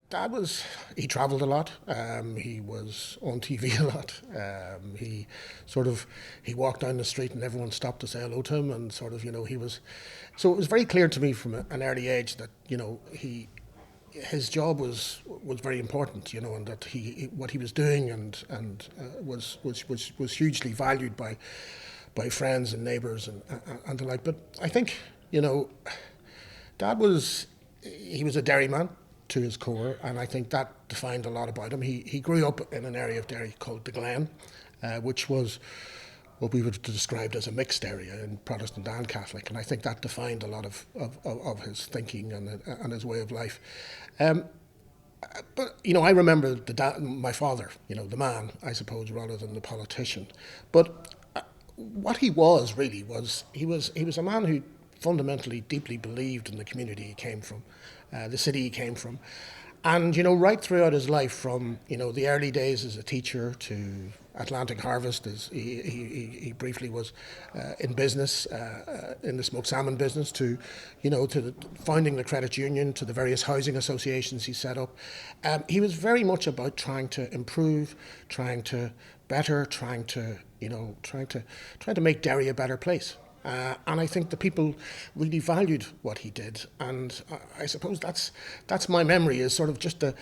Dad he travelled a lot. He was on TV a lot. Sort of, he walked down the street and everyone stopped to say hello to him, and sort of, so it was very clear to me from an early age that, his job was very important, and that what he was doing was hugely valued by friends and neighbours and the like. But I think, Dad he was a dairyman to his core, and I think that defined a lot about him. He grew up in an area of Derry called the Glen, which was what we would have described as a mixed area in Protestant and Catholic, and I think that defined a lot of his thinking and his way of life. But I remember my father, the man, I suppose, rather than the politician. But what he was really was he was a man who fundamentally deeply believed in the community he came from, the city he came from. And, right throughout his life, from, the early days as a teacher to Atlantic Harvest, as he briefly was in business, in the smoked salmon business, to founding the credit union, to the various housing associations he set up. He was very much about trying to improve, trying to better, trying to make Derry a better place. And I think the people really valued what he did, and I suppose that's my memory, is sort of just the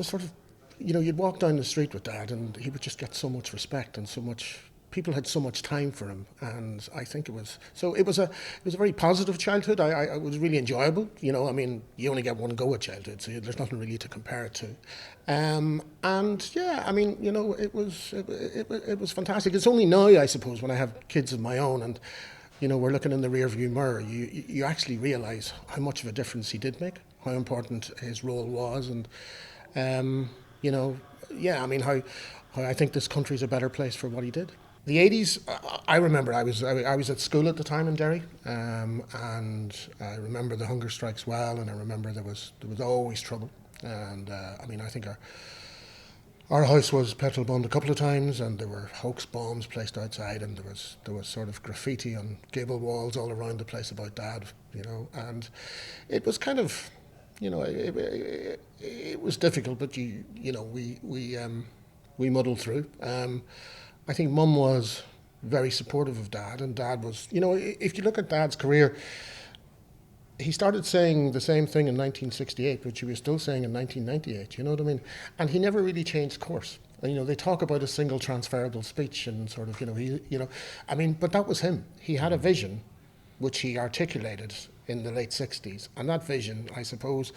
sort of, you'd walk down the street with Dad and he would just get so much respect, and so much people had so much time for him, and I think it was a very positive childhood. It was really enjoyable. You only get one go at childhood, so there's nothing really to compare it to. And yeah, it was fantastic. It's only now, I suppose, when I have kids of my own and we're looking in the rearview mirror, you actually realise how much of a difference he did make, how important his role was, and how I think this country's a better place for what he did. The 80s, I remember I was at school at the time in Derry, and I remember the hunger strikes well, and I remember there was always trouble, and I think our house was petrol bombed a couple of times, and there were hoax bombs placed outside, and there was sort of graffiti on gable walls all around the place about Dad, and it was kind of, it was difficult, but we muddled through. I think Mum was very supportive of Dad, and Dad was, if you look at Dad's career, he started saying the same thing in 1968, which he was still saying in 1998, you know what I mean? And he never really changed course. And, they talk about a single transferable speech and sort of, but that was him. He had a vision which he articulated in the late 60s, and that vision, I suppose,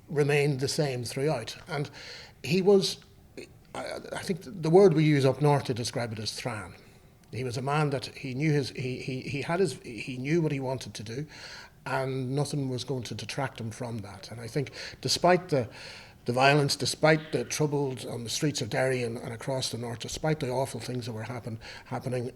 remained the same throughout. And he was, I think the word we use up north to describe it is thran. He was a man that he knew he knew what he wanted to do, and nothing was going to detract him from that. And I think despite the violence, despite the troubles on the streets of Derry and across the north, despite the awful things that were happening,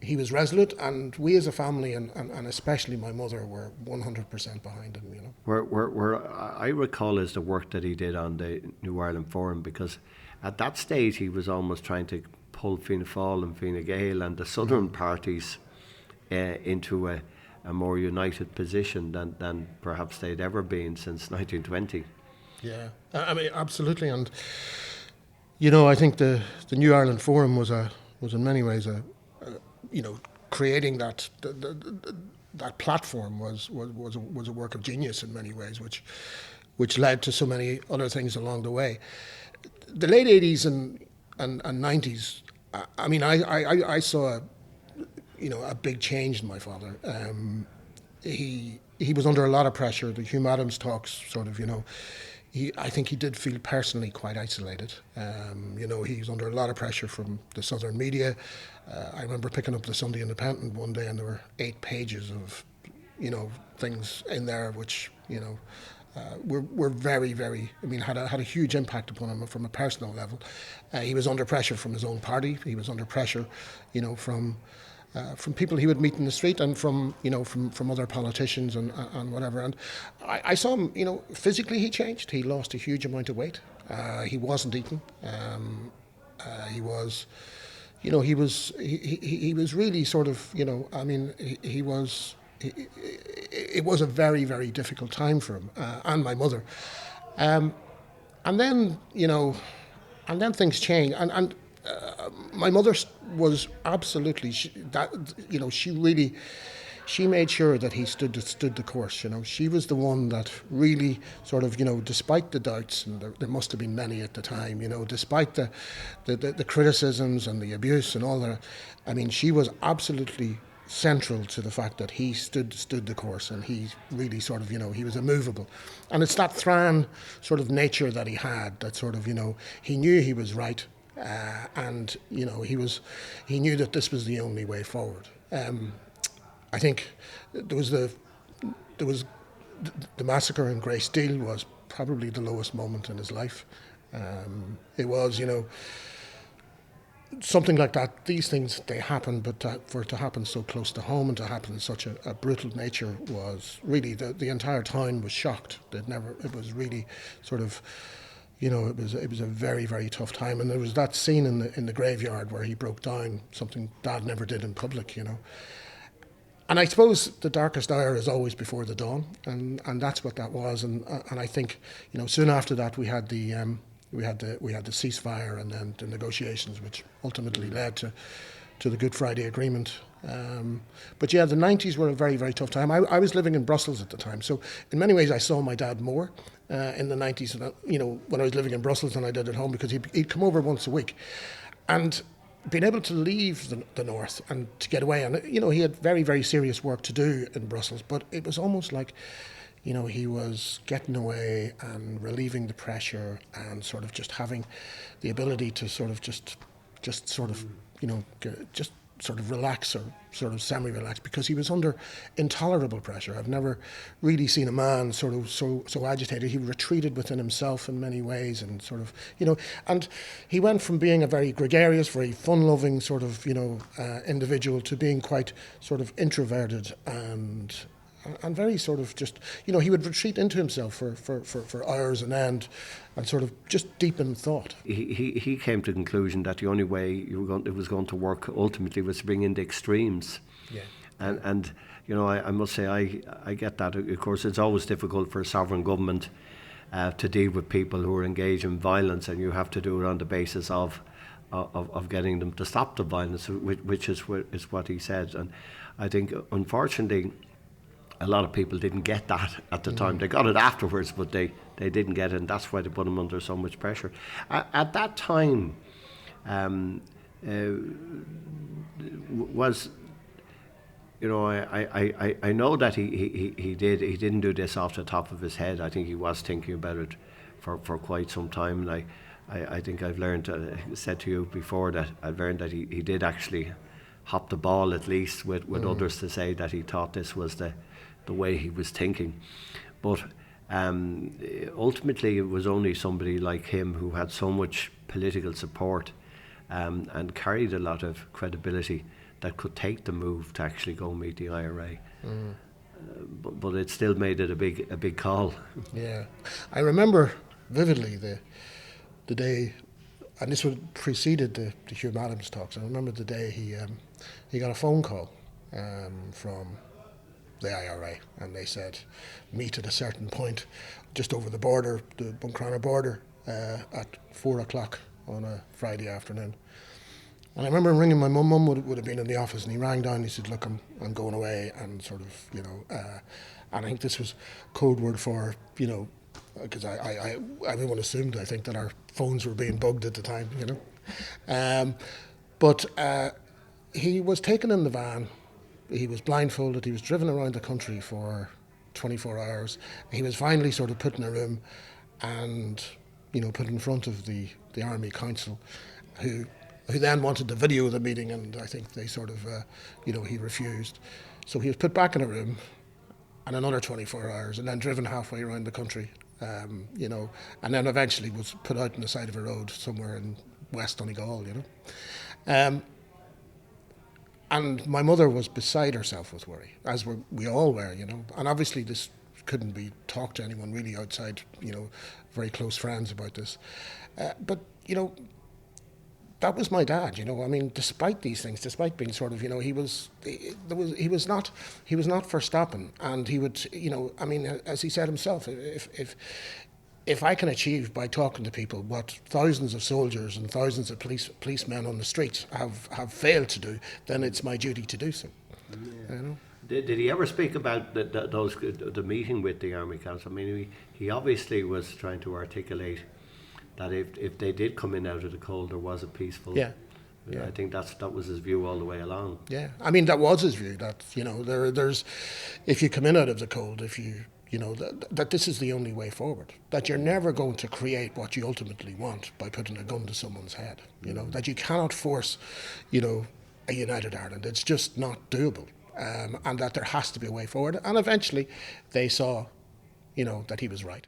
he was resolute, and we as a family, and especially my mother, were 100% behind him. Where I recall is the work that he did on the New Ireland Forum, because at that stage he was almost trying to pull Fianna Fáil and Fine Gael and the southern parties into a more united position than perhaps they'd ever been since 1920. Yeah, absolutely. And, I think the New Ireland Forum was in many ways creating that that platform was a work of genius in many ways, which led to so many other things along the way. The late 80s and 90s, I saw a big change in my father. He was under a lot of pressure. The Hume Adams talks sort of, I think he did feel personally quite isolated. He was under a lot of pressure from the southern media. I remember picking up the Sunday Independent one day, and there were 8 pages of, things in there which, were very, very, had a huge impact upon him from a personal level. He was under pressure from his own party. He was under pressure, from people he would meet in the street, and from other politicians and whatever. And I saw him, physically he changed. He lost a huge amount of weight. He wasn't eating. He was really sort of, it was a very, very difficult time for him and my mother. And then, and then things changed. And my mother was absolutely, she really, she made sure that he stood the course. She was the one that really sort of, despite the doubts, and there must have been many at the time, despite the criticisms and the abuse and all that. I mean, she was absolutely central to the fact that he stood the course, and he really sort of, he was immovable. And it's that Thran sort of nature that he had, that sort of, he knew he was right, and he knew that this was the only way forward. I think the massacre in Grey Steel was probably the lowest moment in his life. It was, something like that. These things, they happen, but for it to happen so close to home and to happen in such a brutal nature was really, the entire town was shocked. It was really sort of, it was a very, very tough time. And there was that scene in the graveyard where he broke down, something Dad never did in public, And I suppose the darkest hour is always before the dawn, and that's what that was. And I think, soon after that we had the ceasefire, and then the negotiations, which ultimately led to the Good Friday Agreement. But yeah, the 90s were a very, very tough time. I was living in Brussels at the time, so in many ways I saw my dad more in the 90s, when I was living in Brussels than I did at home, because he'd come over once a week. And being able to leave the north and to get away, and he had very, very serious work to do in Brussels, but it was almost like, he was getting away and relieving the pressure, and sort of just having the ability to sort of just sort of, just sort of relax, or sort of semi-relax, because he was under intolerable pressure. I've never really seen a man sort of so agitated. He retreated within himself in many ways, and sort of, and he went from being a very gregarious, very fun-loving sort of, individual, to being quite sort of introverted and very sort of just, he would retreat into himself for hours on end, and sort of just deep in thought. He came to the conclusion that the only way it was going to work ultimately was to bring in the extremes. Yeah. And I must say, I get that. Of course, it's always difficult for a sovereign government to deal with people who are engaged in violence, and you have to do it on the basis of getting them to stop the violence, which is what he said. And I think, unfortunately, a lot of people didn't get that at the time. They got it afterwards, but they didn't get it, and that's why they put him under so much pressure. At that time, was, I know that he didn't do this off the top of his head. I think he was thinking about it for quite some time, and I think I've learned, said to you before, that I've learned that he did actually hop the ball, at least with others, to say that he thought this was the way he was thinking. But ultimately it was only somebody like him, who had so much political support and carried a lot of credibility, that could take the move to actually go meet the IRA. But it still made it a big call. Yeah, I remember vividly the day, and this would preceded the Hume Adams talks. I remember the day he got a phone call from the IRA, and they said, meet at a certain point just over the border, the Buncrana border, at 4:00 on a Friday afternoon. And I remember ringing my mum. Mum would have been in the office, and he rang down and he said, look, I'm going away, and sort of, and I think this was code word for, because everyone assumed, I think, that our phones were being bugged at the time, but he was taken in the van. He was blindfolded. He was driven around the country for 24 hours. He was finally sort of put in a room and, put in front of the Army Council, who then wanted the video of the meeting, and I think they sort of, he refused. So he was put back in a room, and another 24 hours, and then driven halfway around the country, and then eventually was put out on the side of a road somewhere in West Donegal, And my mother was beside herself with worry, as we all were, And obviously this couldn't be talked to anyone really outside, very close friends about this. But, that was my dad, I mean, despite these things, despite being sort of, he was not for stopping. And he would, I mean, as he said himself, if if I can achieve by talking to people what thousands of soldiers and thousands of policemen on the streets have failed to do, then it's my duty to do so. You know? Did he ever speak about the meeting with the Army Council? I mean, he obviously was trying to articulate that if they did come in out of the cold, there was a peaceful. Yeah. I think that was his view all the way along. Yeah, I mean that was his view. That there's, if you come in out of the cold, if you know that this is the only way forward. That you're never going to create what you ultimately want by putting a gun to someone's head. You know that you cannot force, a united Ireland. It's just not doable. And that there has to be a way forward. And eventually, they saw, that he was right.